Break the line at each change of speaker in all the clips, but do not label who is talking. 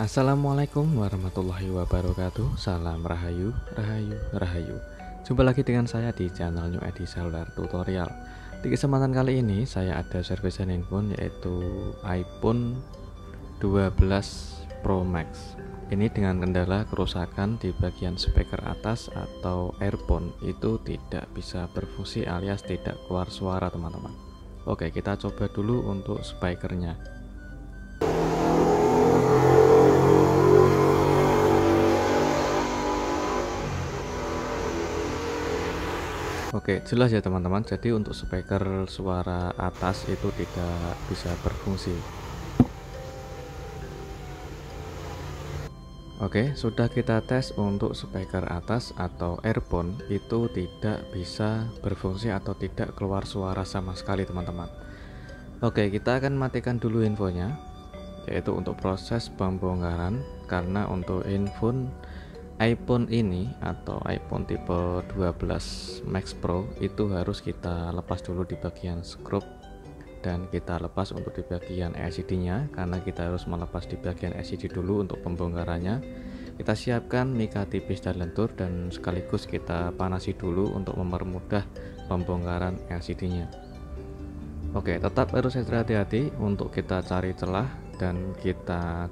Assalamualaikum warahmatullahi wabarakatuh. Salam rahayu, rahayu, rahayu. Jumpa lagi dengan saya di channel New Edi Cellular Tutorial. Di kesempatan kali ini saya ada servisan handphone yaitu iPhone 12 Pro Max. Ini dengan kendala kerusakan di bagian speaker atas atau earphone itu tidak bisa berfungsi alias tidak keluar suara, teman-teman. Oke, kita coba dulu untuk speakernya. Oke, jelas ya teman-teman. Jadi untuk speaker suara atas itu tidak bisa berfungsi. Oke, sudah kita tes untuk speaker atas atau earphone itu tidak bisa berfungsi atau tidak keluar suara sama sekali, teman-teman. Oke, kita akan matikan dulu infonya, yaitu untuk proses pembongkaran. Karena untuk iPhone ini atau iPhone tipe 12 Max Pro itu harus kita lepas dulu di bagian skrup dan kita lepas untuk di bagian LCD nya, karena kita harus melepas di bagian LCD dulu untuk pembongkarannya. Kita siapkan mika tipis dan lentur dan sekaligus kita panasi dulu untuk mempermudah pembongkaran LCD nya. Oke, tetap harus hati-hati untuk kita cari celah dan kita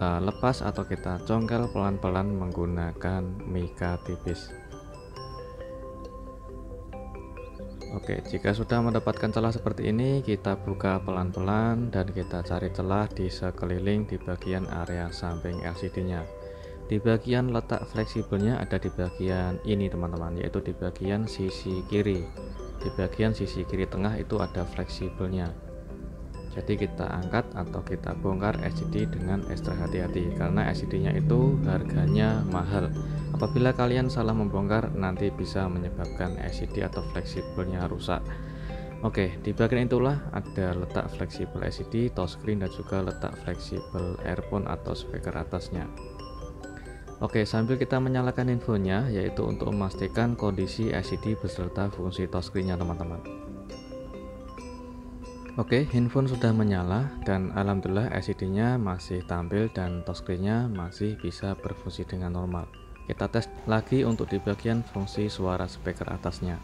lepas atau kita congkel pelan-pelan menggunakan mika tipis. Oke, jika sudah mendapatkan celah seperti ini, kita buka pelan-pelan dan kita cari celah di sekeliling di bagian area samping LCD nya. Di bagian letak fleksibelnya ada di bagian ini, teman-teman, yaitu di bagian sisi kiri. Di bagian sisi kiri tengah itu ada fleksibelnya. Jadi kita angkat atau kita bongkar LCD dengan ekstra hati-hati, karena LCD-nya itu harganya mahal. Apabila kalian salah membongkar, nanti bisa menyebabkan LCD atau fleksibelnya rusak. Oke, di bagian itulah ada letak fleksibel LCD, touchscreen, dan juga letak fleksibel earphone atau speaker atasnya. Oke, sambil kita menyalakan infonya, yaitu untuk memastikan kondisi LCD beserta fungsi touchscreen-nya, teman-teman. Oke, handphone sudah menyala dan alhamdulillah LCD-nya masih tampil dan touchscreen-nya masih bisa berfungsi dengan normal. Kita tes lagi untuk di bagian fungsi suara speaker atasnya.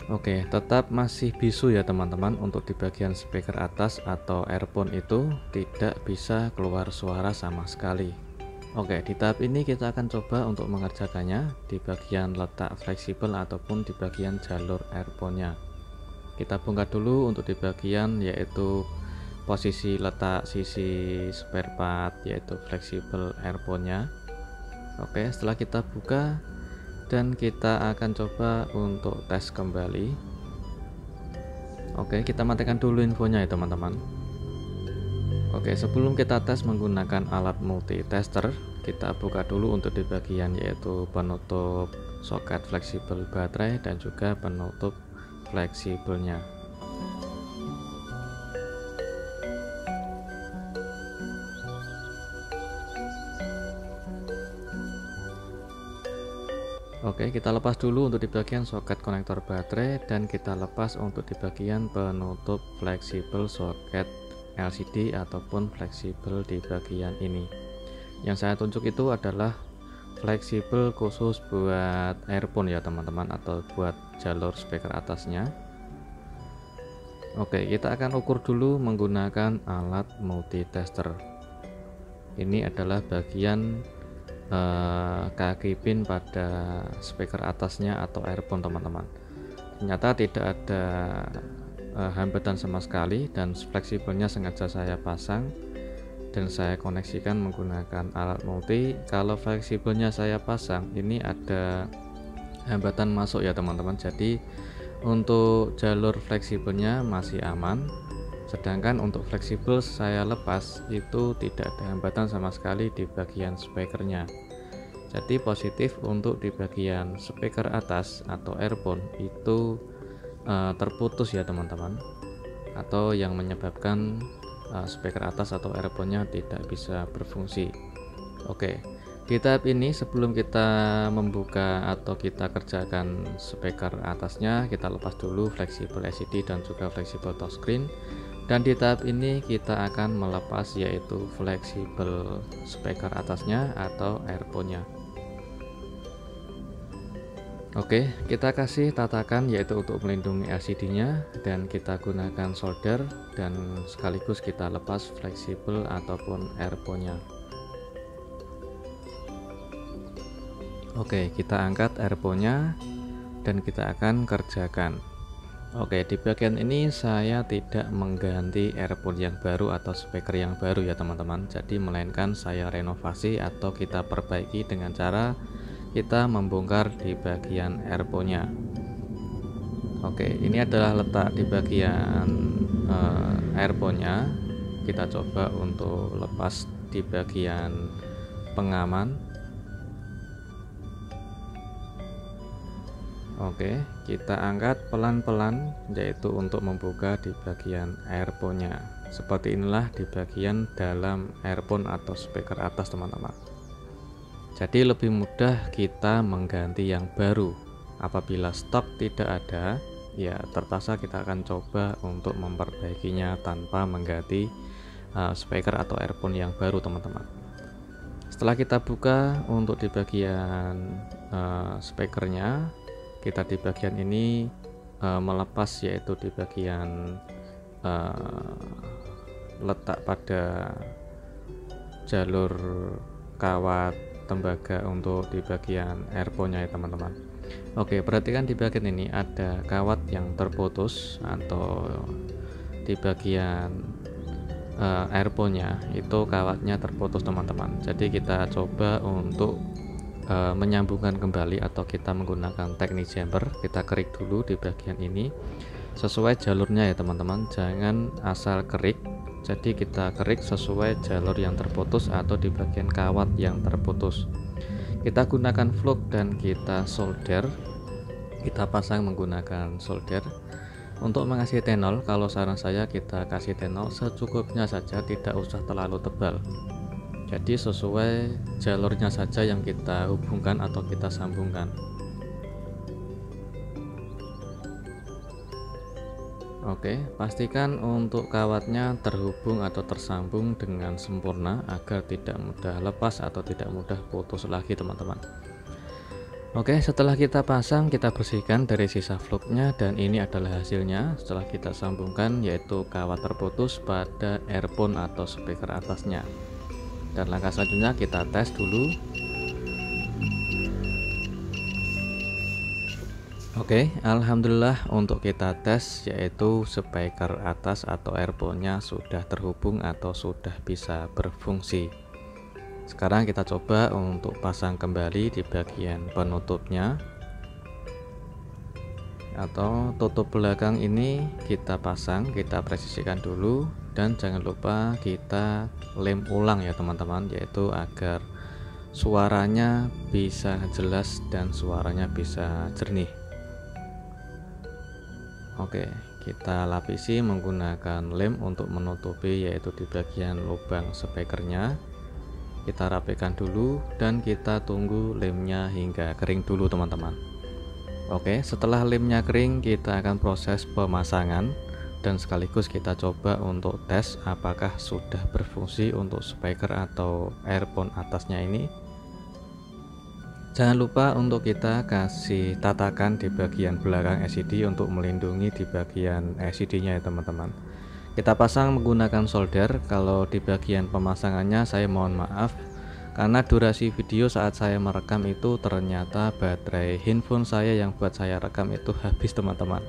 Oke, tetap masih bisu ya teman-teman. Untuk di bagian speaker atas atau earphone itu tidak bisa keluar suara sama sekali. Oke, di tahap ini kita akan coba untuk mengerjakannya di bagian letak fleksibel ataupun di bagian jalur earphone-nya. Kita bongkar dulu untuk di bagian yaitu posisi letak sisi spare part yaitu fleksibel earphone-nya. Oke, setelah kita buka dan kita akan coba untuk tes kembali. Oke, kita matikan dulu infonya ya teman-teman. Oke, sebelum kita tes menggunakan alat multitester, kita buka dulu untuk di bagian yaitu penutup soket fleksibel baterai dan juga penutup fleksibelnya. Oke, kita lepas dulu untuk di bagian soket konektor baterai dan kita lepas untuk di bagian penutup fleksibel soket LCD ataupun fleksibel di bagian ini. Yang saya tunjuk itu adalah fleksibel khusus buat earphone ya teman-teman, atau buat jalur speaker atasnya. Oke, kita akan ukur dulu menggunakan alat multitester. Ini adalah bagian kaki pin pada speaker atasnya atau earphone, teman-teman. Ternyata tidak ada hambatan sama sekali dan fleksibelnya sengaja saya pasang dan saya koneksikan menggunakan alat multi. Kalau fleksibelnya saya pasang, ini ada hambatan masuk ya teman-teman. Jadi untuk jalur fleksibelnya masih aman, sedangkan untuk fleksibel saya lepas itu tidak ada hambatan sama sekali di bagian speakernya. Jadi positif untuk di bagian speaker atas atau earphone itu terputus ya teman-teman, atau yang menyebabkan speaker atas atau earphone-nya tidak bisa berfungsi. Oke, di tahap ini sebelum kita membuka atau kita kerjakan speaker atasnya, kita lepas dulu fleksibel LCD dan juga fleksibel touchscreen Dan di tahap ini kita akan melepas yaitu fleksibel speaker atasnya atau earphone-nya. Oke, kita kasih tatakan yaitu untuk melindungi LCD-nya, dan kita gunakan solder dan sekaligus kita lepas fleksibel ataupun earphone-nya. Oke, kita angkat earphone-nya dan kita akan kerjakan. Oke, di bagian ini saya tidak mengganti earphone yang baru atau speaker yang baru ya teman-teman. Jadi melainkan saya renovasi atau kita perbaiki dengan cara kita membongkar di bagian earphone-nya. Oke, ini adalah letak di bagian earphone-nya. Kita coba untuk lepas di bagian pengaman. Oke, kita angkat pelan-pelan yaitu untuk membuka di bagian earphone-nya. Seperti inilah di bagian dalam earphone atau speaker atas teman-teman. Jadi lebih mudah kita mengganti yang baru. Apabila stok tidak ada, ya terpaksa kita akan coba untuk memperbaikinya tanpa mengganti speaker atau earphone yang baru teman-teman. Setelah kita buka untuk di bagian speakernya, kita di bagian ini melepas yaitu di bagian letak pada jalur kawat tembaga untuk di bagian earphone-nya ya teman-teman. Oke, perhatikan di bagian ini ada kawat yang terputus atau di bagian earphone-nya itu kawatnya terputus teman-teman. Jadi kita coba untuk menyambungkan kembali atau kita menggunakan teknik jumper. Kita kerik dulu di bagian ini sesuai jalurnya ya teman-teman, jangan asal kerik. Jadi kita kerik sesuai jalur yang terputus atau di bagian kawat yang terputus. Kita gunakan flux dan kita solder, kita pasang menggunakan solder. Untuk mengasih tenol, kalau saran saya kita kasih tenol secukupnya saja, tidak usah terlalu tebal. Jadi sesuai jalurnya saja yang kita hubungkan atau kita sambungkan. Oke, pastikan untuk kawatnya terhubung atau tersambung dengan sempurna agar tidak mudah lepas atau tidak mudah putus lagi teman-teman. Oke, setelah kita pasang, kita bersihkan dari sisa fluknya, dan ini adalah hasilnya setelah kita sambungkan, yaitu kawat terputus pada earphone atau speaker atasnya. Dan langkah selanjutnya kita tes dulu. Oke, alhamdulillah untuk kita tes yaitu speaker atas atau earphone-nya sudah terhubung atau sudah bisa berfungsi. Sekarang kita coba untuk pasang kembali di bagian penutupnya atau tutup belakang ini kita pasang, kita presisikan dulu, dan jangan lupa kita lem ulang ya teman-teman, yaitu agar suaranya bisa jelas dan suaranya bisa jernih. Oke, kita lapisi menggunakan lem untuk menutupi yaitu di bagian lubang speakernya. Kita rapikan dulu dan kita tunggu lemnya hingga kering dulu teman-teman. Oke, setelah lemnya kering kita akan proses pemasangan dan sekaligus kita coba untuk tes apakah sudah berfungsi untuk speaker atau earphone atasnya ini. Jangan lupa untuk kita kasih tatakan di bagian belakang LCD untuk melindungi di bagian LCD-nya ya teman-teman. Kita pasang menggunakan solder. Kalau di bagian pemasangannya saya mohon maaf karena durasi video saat saya merekam itu ternyata baterai handphone saya yang buat saya rekam itu habis teman-teman.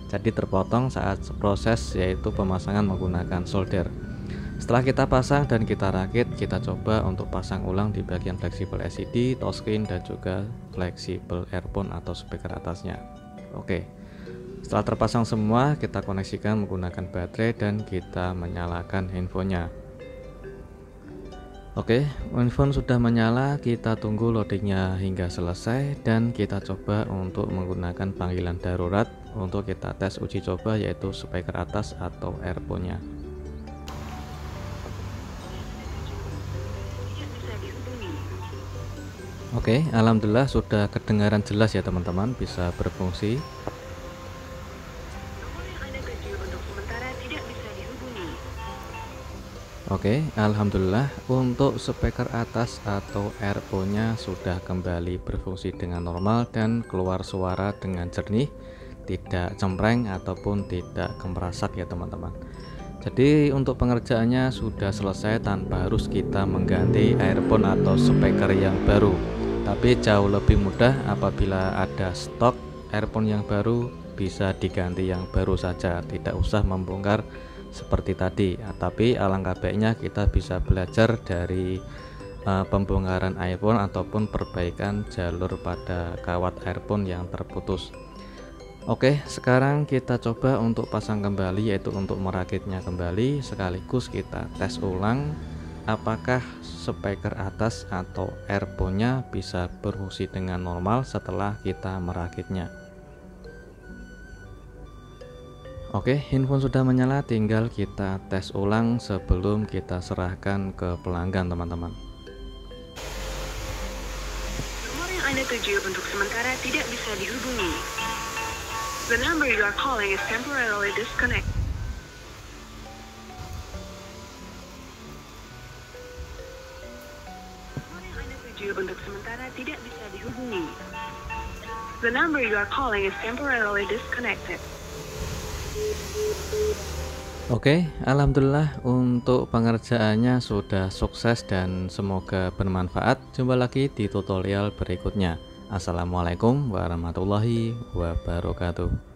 Jadi terpotong saat proses yaitu pemasangan menggunakan solder. Setelah kita pasang dan kita rakit, kita coba untuk pasang ulang di bagian fleksibel LCD, touchscreen, dan juga fleksibel earphone atau speaker atasnya. Oke, setelah terpasang semua, kita koneksikan menggunakan baterai dan kita menyalakan handphonenya. Oke, handphone sudah menyala, kita tunggu loadingnya hingga selesai dan kita coba untuk menggunakan panggilan darurat untuk kita tes uji coba yaitu speaker atas atau earphone-nya. Oke, alhamdulillah sudah kedengaran jelas ya teman-teman, bisa berfungsi. Oke, alhamdulillah untuk speaker atas atau earphone-nya sudah kembali berfungsi dengan normal dan keluar suara dengan jernih, tidak cempreng ataupun tidak gemerasak ya teman-teman. Jadi untuk pengerjaannya sudah selesai tanpa harus kita mengganti earphone atau speaker yang baru. Tapi jauh lebih mudah apabila ada stok earphone yang baru, bisa diganti yang baru saja, tidak usah membongkar seperti tadi. Tapi alangkah baiknya kita bisa belajar dari pembongkaran iPhone ataupun perbaikan jalur pada kawat earphone yang terputus. Oke, sekarang kita coba untuk pasang kembali, yaitu untuk merakitnya kembali, sekaligus kita tes ulang apakah speaker atas atau earphone-nya bisa berfungsi dengan normal setelah kita merakitnya. Oke, handphone sudah menyala, tinggal kita tes ulang sebelum kita serahkan ke pelanggan teman-teman.
Nomor yang Anda tuju untuk sementara tidak bisa dihubungi. The number you are calling is temporarily disconnected. Nomor yang Anda tuju untuk sementara tidak bisa dihubungi. The number you are calling is temporarily disconnected.
Oke, alhamdulillah untuk pengerjaannya sudah sukses dan semoga bermanfaat. Jumpa lagi di tutorial berikutnya. Assalamualaikum warahmatullahi wabarakatuh.